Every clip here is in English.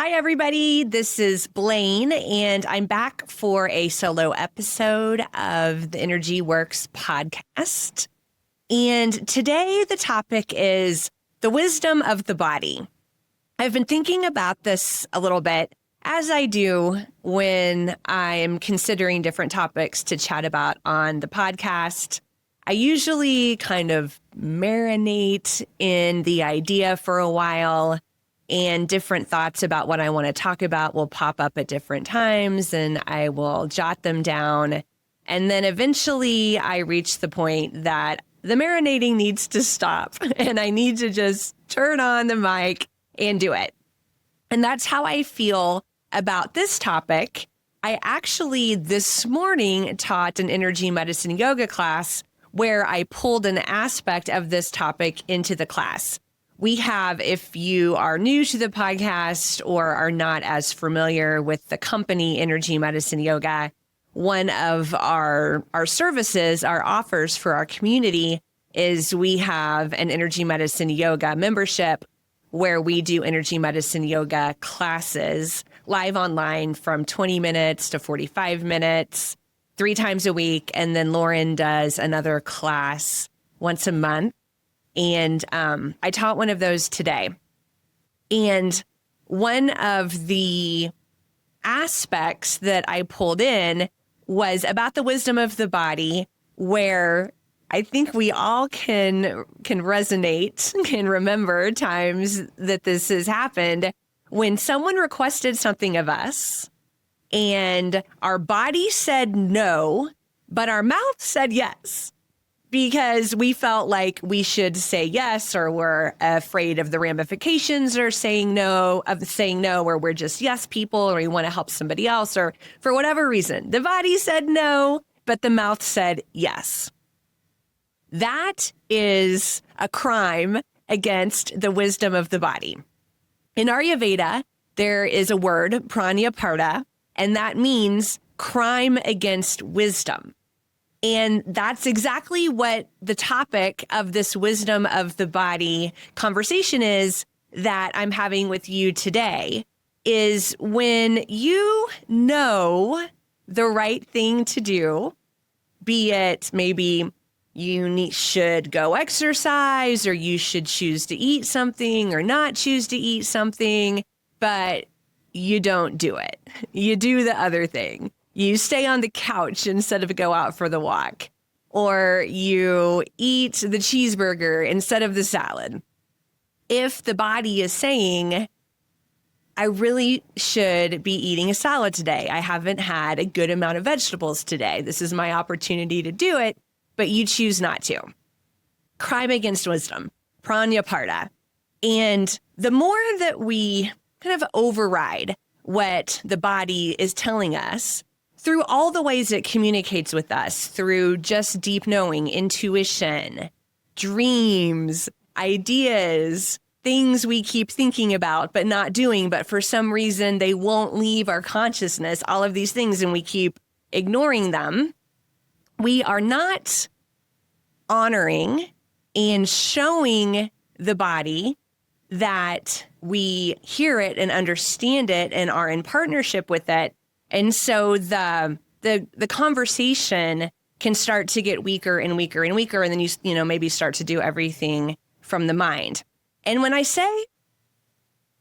Hi, everybody. This is Blaine, and I'm back for a solo episode of the Energy Works podcast. And today the topic is the wisdom of the body. I've been thinking about this a little bit, as I do when I'm considering different topics to chat about on the podcast. I usually kind of marinate in the idea for a while, and different thoughts about what I want to talk about will pop up at different times, and I will jot them down. And then eventually I reach the point that the marinating needs to stop and I need to just turn on the mic and do it. And that's how I feel about this topic. I actually this morning taught an energy medicine yoga class where I pulled an aspect of this topic into the class. We have, if you are new to the podcast or are not as familiar with the company Energy Medicine Yoga, one of our services, our offers for our community is we have an Energy Medicine Yoga membership where we do energy medicine yoga classes live online from 20 minutes to 45 minutes, 3 times a week. And then Lauren does another class once a month. And I taught one of those today. And one of the aspects that I pulled in was about the wisdom of the body, where I think we all can resonate, can remember times that this has happened when someone requested something of us and our body said no, but our mouth said yes. Because we felt like we should say yes, or we're afraid of the ramifications or saying no, or we're just yes people, or we want to help somebody else, or for whatever reason. The body said no, but the mouth said yes. That is a crime against the wisdom of the body. In Ayurveda, there is a word, Prajnaparadha, and that means crime against wisdom. And that's exactly what the topic of this wisdom of the body conversation is that I'm having with you today, is when you know the right thing to do, be it maybe you should go exercise, or you should choose to eat something or not choose to eat something, but you don't do it. You do the other thing. You stay on the couch instead of go out for the walk, or you eat the cheeseburger instead of the salad. If the body is saying, I really should be eating a salad today. I haven't had a good amount of vegetables today. This is my opportunity to do it, but you choose not to. Crime against wisdom, Prajnaparadha. And the more that we kind of override what the body is telling us, through all the ways it communicates with us, through just deep knowing, intuition, dreams, ideas, things we keep thinking about but not doing, but for some reason they won't leave our consciousness, all of these things, and we keep ignoring them, we are not honoring and showing the body that we hear it and understand it and are in partnership with it. And so the conversation can start to get weaker and weaker and weaker. And then you maybe start to do everything from the mind. And when I say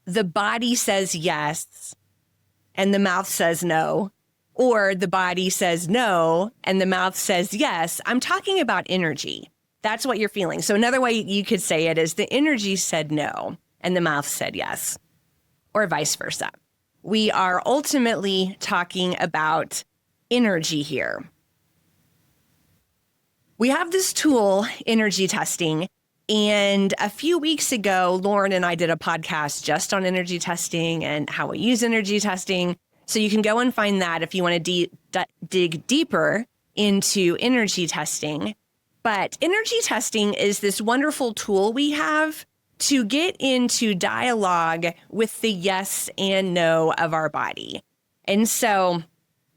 the body says yes and the mouth says no, or the body says no and the mouth says yes, I'm talking about energy. That's what you're feeling. So another way you could say it is the energy said no and the mouth said yes, or vice versa. We are ultimately talking about energy here. We have this tool, energy testing, and a few weeks ago, Lauren and I did a podcast just on energy testing and how we use energy testing. So you can go and find that if you want to dig deeper into energy testing. But energy testing is this wonderful tool we have to get into dialogue with the yes and no of our body. And so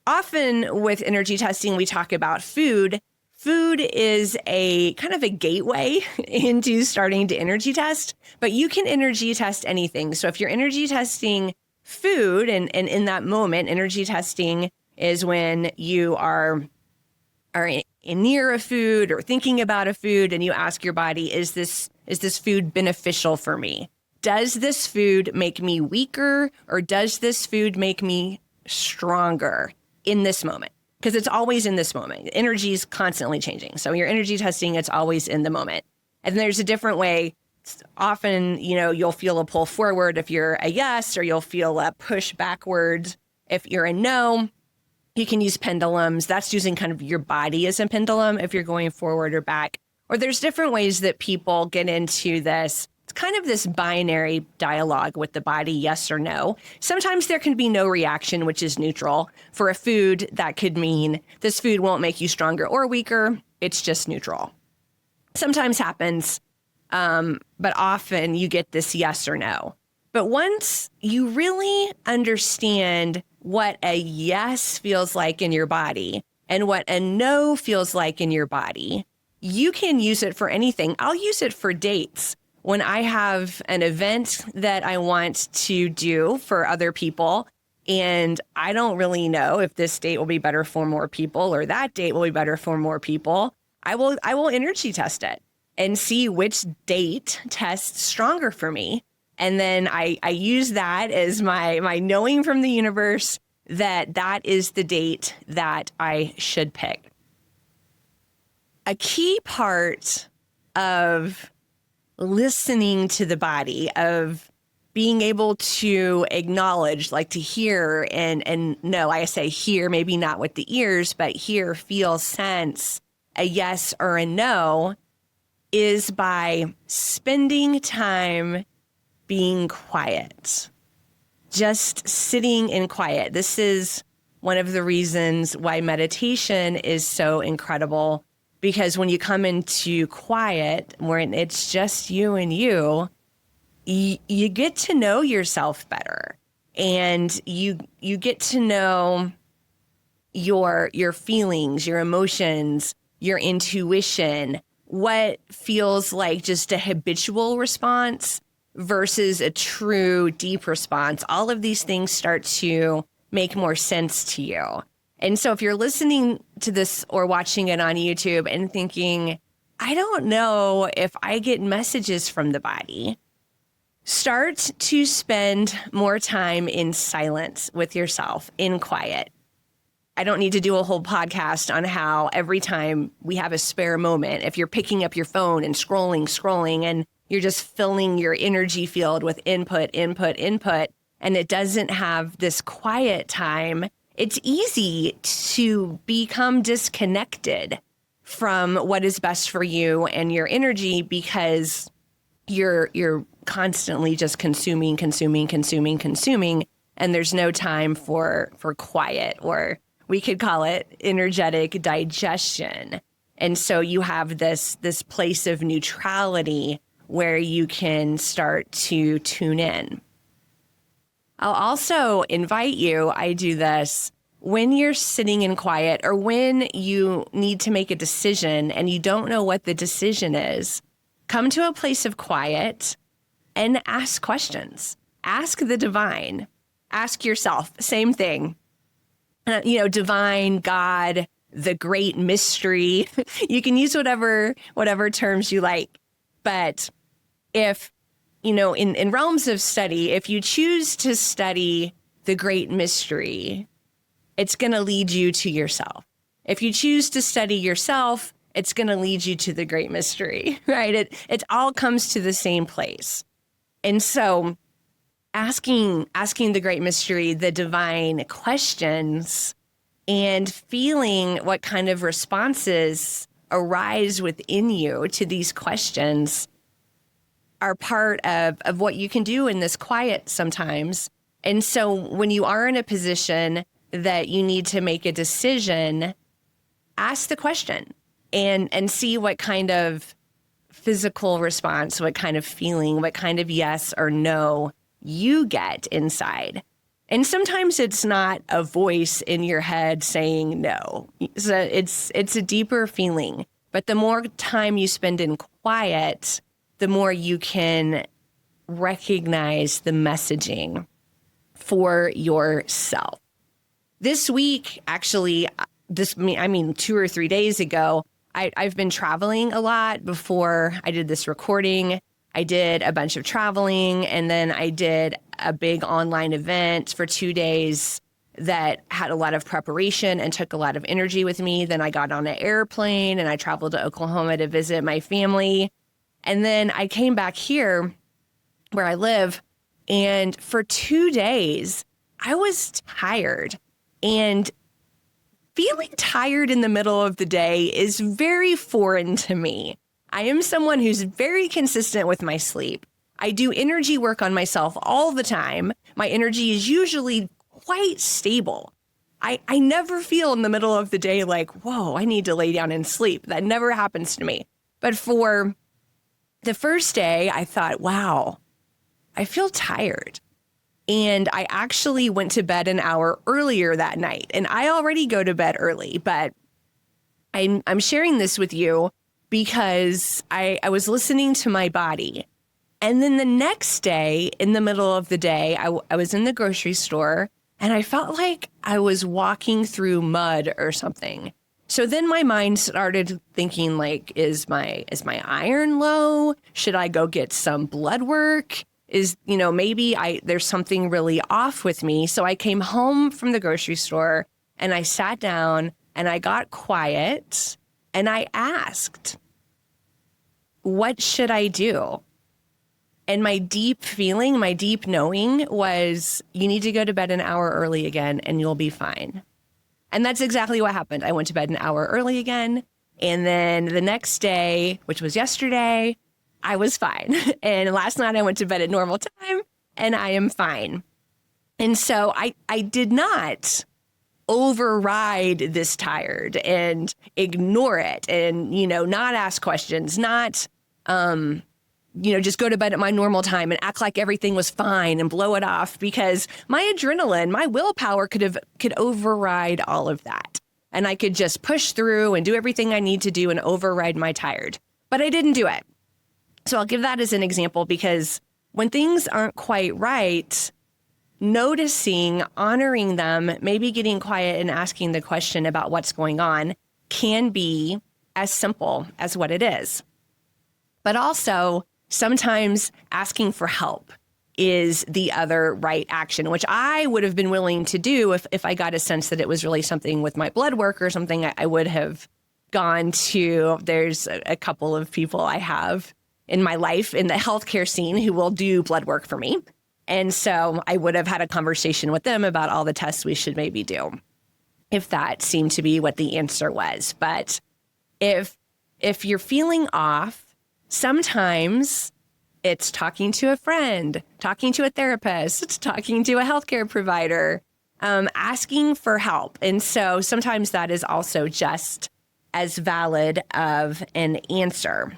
often with energy testing, we talk about food. Food is a kind of a gateway into starting to energy test, but you can energy test anything. So if you're energy testing food, and in that moment, energy testing is when you are near a food or thinking about a food, and you ask your body, is this food beneficial for me? Does this food make me weaker, or does this food make me stronger in this moment? Because it's always in this moment. Energy is constantly changing. So your energy testing, it's always in the moment. And there's a different way. Often, you'll feel a pull forward if you're a yes, or you'll feel a push backwards if you're a no. You can use pendulums. That's using kind of your body as a pendulum if you're going forward or back. Or there's different ways that people get into this. It's kind of this binary dialogue with the body, yes or no. Sometimes there can be no reaction, which is neutral. For a food, that could mean this food won't make you stronger or weaker. It's just neutral. Sometimes happens, but often you get this yes or no. But once you really understand what a yes feels like in your body and what a no feels like in your body, you can use it for anything. I'll use it for dates. When I have an event that I want to do for other people, and I don't really know if this date will be better for more people or that date will be better for more people, I will energy test it and see which date tests stronger for me. And then I use that as my knowing from the universe that is the date that I should pick. A key part of listening to the body, of being able to acknowledge, like to hear and know, I say hear, maybe not with the ears, but hear, feel, sense a yes or a no, is by spending time being quiet, just sitting in quiet. This is one of the reasons why meditation is so incredible, because when you come into quiet, when it's just you and you get to know yourself better, and you get to know your feelings, your emotions, your intuition, what feels like just a habitual response versus a true deep response. All of these things start to make more sense to you. And so if you're listening to this or watching it on YouTube and thinking, I don't know if I get messages from the body, start to spend more time in silence with yourself, in quiet. I don't need to do a whole podcast on how every time we have a spare moment, if you're picking up your phone and scrolling, and you're just filling your energy field with input, and it doesn't have this quiet time, it's easy to become disconnected from what is best for you and your energy, because you're constantly just consuming, and there's no time for quiet, or we could call it energetic digestion. And so you have this place of neutrality where you can start to tune in. I'll also invite you, I do this, when you're sitting in quiet or when you need to make a decision and you don't know what the decision is, come to a place of quiet and ask questions. Ask the divine. Ask yourself, same thing. Divine, God, the great mystery. You can use whatever terms you like. But if, in realms of study, if you choose to study the great mystery, it's going to lead you to yourself. If you choose to study yourself, it's going to lead you to the great mystery, right? It all comes to the same place. And so asking the great mystery, the divine questions, and feeling what kind of responses arise within you to these questions are part of what you can do in this quiet sometimes. And so when you are in a position that you need to make a decision, ask the question and see what kind of physical response, what kind of feeling, what kind of yes or no you get inside. And sometimes it's not a voice in your head saying no. So it's a deeper feeling. But the more time you spend in quiet, the more you can recognize the messaging for yourself. This week, actually, 2 or 3 days ago, I've been traveling a lot. Before I did this recording, I did a bunch of traveling, and then I did a big online event for 2 days that had a lot of preparation and took a lot of energy with me. Then I got on an airplane and I traveled to Oklahoma to visit my family. And then I came back here where I live, and for 2 days, I was tired. And feeling tired in the middle of the day is very foreign to me. I am someone who's very consistent with my sleep. I do energy work on myself all the time. My energy is usually quite stable. I never feel in the middle of the day like, whoa, I need to lay down and sleep. That never happens to me. But for the first day, I thought, wow, I feel tired. And I actually went to bed an hour earlier that night. And I already go to bed early, but I'm sharing this with you because I was listening to my body. And then the next day, in the middle of the day, I was in the grocery store and I felt like I was walking through mud or something. So then my mind started thinking like, is my iron low? Should I go get some blood work? Maybe there's something really off with me. So I came home from the grocery store and I sat down and I got quiet and I asked, what should I do? And my deep feeling, my deep knowing was, you need to go to bed an hour early again and you'll be fine. And that's exactly what happened. I went to bed an hour early again. And then the next day, which was yesterday, I was fine. And last night I went to bed at normal time and I am fine. And so I did not override this tired and ignore it and, not ask questions, not, just go to bed at my normal time and act like everything was fine and blow it off, because my adrenaline, my willpower could override all of that. And I could just push through and do everything I need to do and override my tired. But I didn't do it. So I'll give that as an example, because when things aren't quite right, noticing, honoring them, maybe getting quiet and asking the question about what's going on can be as simple as what it is. But also, sometimes asking for help is the other right action, which I would have been willing to do if I got a sense that it was really something with my blood work or something. I would have gone to, there's a couple of people I have in my life in the healthcare scene who will do blood work for me. And so I would have had a conversation with them about all the tests we should maybe do, if that seemed to be what the answer was. But if you're feeling off, sometimes it's talking to a friend, talking to a therapist, talking to a healthcare provider, asking for help. And so sometimes that is also just as valid of an answer.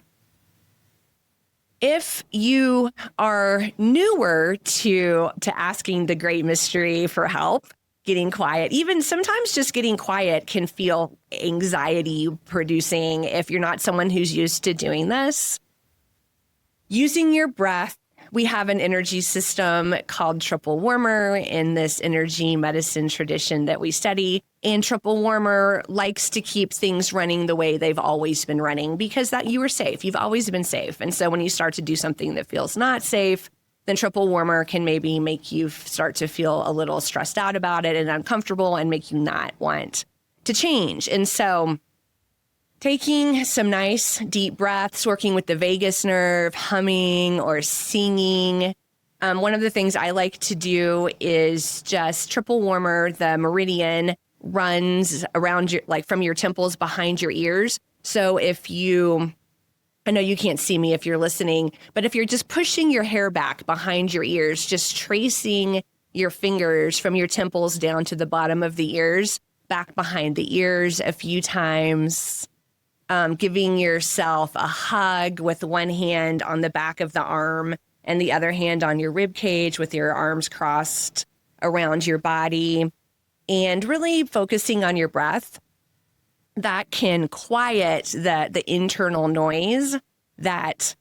If you are newer to asking the great mystery for help, getting quiet, even sometimes just getting quiet can feel anxiety producing if you're not someone who's used to doing this. Using your breath, we have an energy system called triple warmer in this energy medicine tradition that we study. And triple warmer likes to keep things running the way they've always been running, because that you were safe. You've always been safe. And so when you start to do something that feels not safe, then triple warmer can maybe make you start to feel a little stressed out about it and uncomfortable and make you not want to change. And so taking some nice deep breaths, working with the vagus nerve, humming or singing. One of the things I like to do is just triple warmer. The meridian runs around your, like from your temples behind your ears. So I know you can't see me if you're listening, but if you're just pushing your hair back behind your ears, just tracing your fingers from your temples down to the bottom of the ears, back behind the ears a few times, giving yourself a hug with one hand on the back of the arm and the other hand on your rib cage with your arms crossed around your body, and really focusing on your breath. That can quiet the internal noise that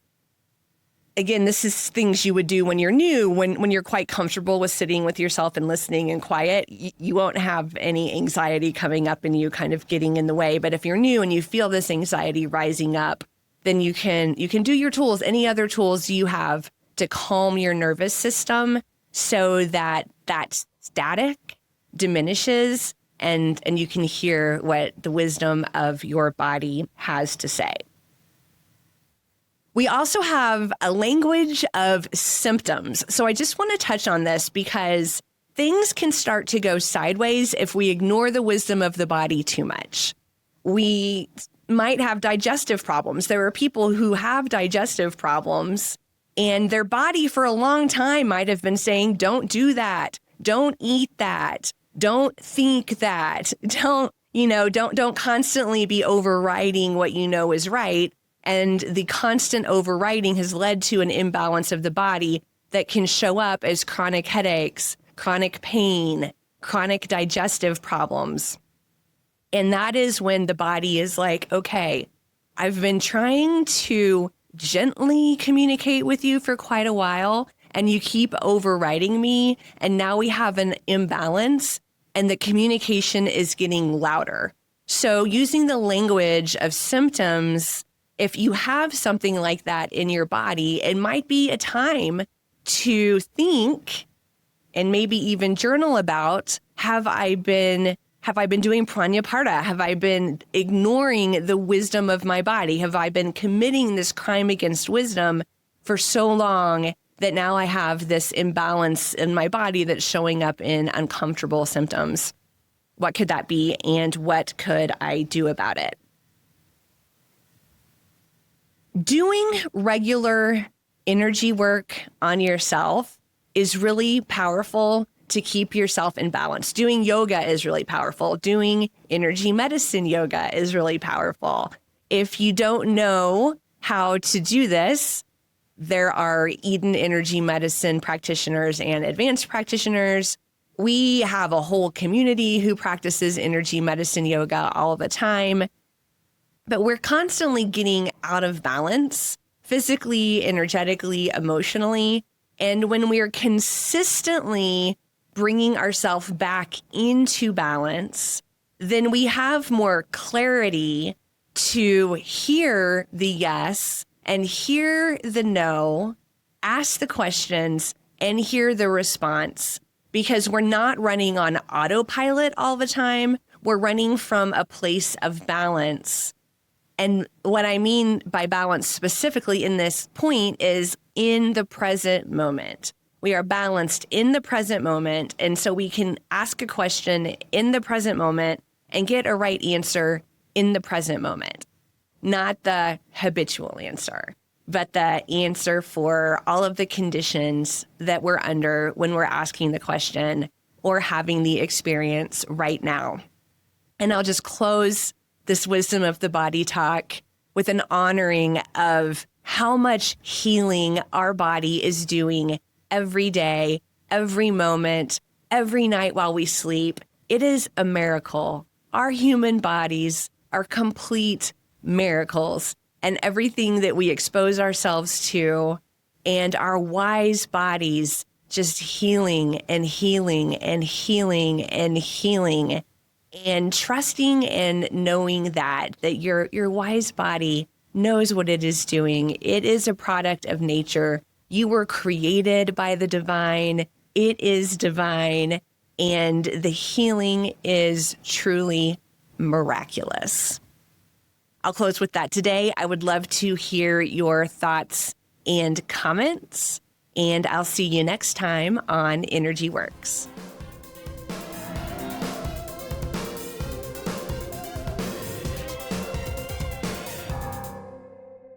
again, this is things you would do when you're new, when you're quite comfortable with sitting with yourself and listening and quiet. You won't have any anxiety coming up and you kind of getting in the way. But if you're new and you feel this anxiety rising up, then you can do your tools, any other tools you have to calm your nervous system so that that static diminishes and you can hear what the wisdom of your body has to say. We also have a language of symptoms. So I just want to touch on this because things can start to go sideways if we ignore the wisdom of the body too much. We might have digestive problems. There are people who have digestive problems and their body for a long time might have been saying, don't do that. Don't eat that. Don't think that. Don't constantly be overriding what you know is right. And the constant overriding has led to an imbalance of the body that can show up as chronic headaches, chronic pain, chronic digestive problems. And that is when the body is like, okay, I've been trying to gently communicate with you for quite a while, and you keep overriding me. And now we have an imbalance and the communication is getting louder. So using the language of symptoms, if you have something like that in your body, it might be a time to think and maybe even journal about, have I been doing Prajnaparadha? Have I been ignoring the wisdom of my body? Have I been committing this crime against wisdom for so long that now I have this imbalance in my body that's showing up in uncomfortable symptoms? What could that be, and what could I do about it? Doing regular energy work on yourself is really powerful to keep yourself in balance. Doing yoga is really powerful. Doing energy medicine yoga is really powerful. If you don't know how to do this, there are Eden energy medicine practitioners and advanced practitioners. We have a whole community who practices energy medicine yoga all the time. But we're constantly getting out of balance, physically, energetically, emotionally. And when we're consistently bringing ourselves back into balance, then we have more clarity to hear the yes and hear the no, ask the questions and hear the response, because we're not running on autopilot all the time. We're running from a place of balance. And what I mean by balance specifically in this point is in the present moment. We are balanced in the present moment. And so we can ask a question in the present moment and get a right answer in the present moment. Not the habitual answer, but the answer for all of the conditions that we're under when we're asking the question or having the experience right now. And I'll just close this wisdom of the body talk with an honoring of how much healing our body is doing every day, every moment, every night while we sleep. It is a miracle. Our human bodies are complete miracles, and everything that we expose ourselves to, and our wise bodies just healing and healing and healing and healing. And trusting and knowing that your wise body knows what it is doing. It is a product of nature. You were created by the divine. It is divine. And the healing is truly miraculous. I'll close with that today. I would love to hear your thoughts and comments. And I'll see you next time on Energy Works.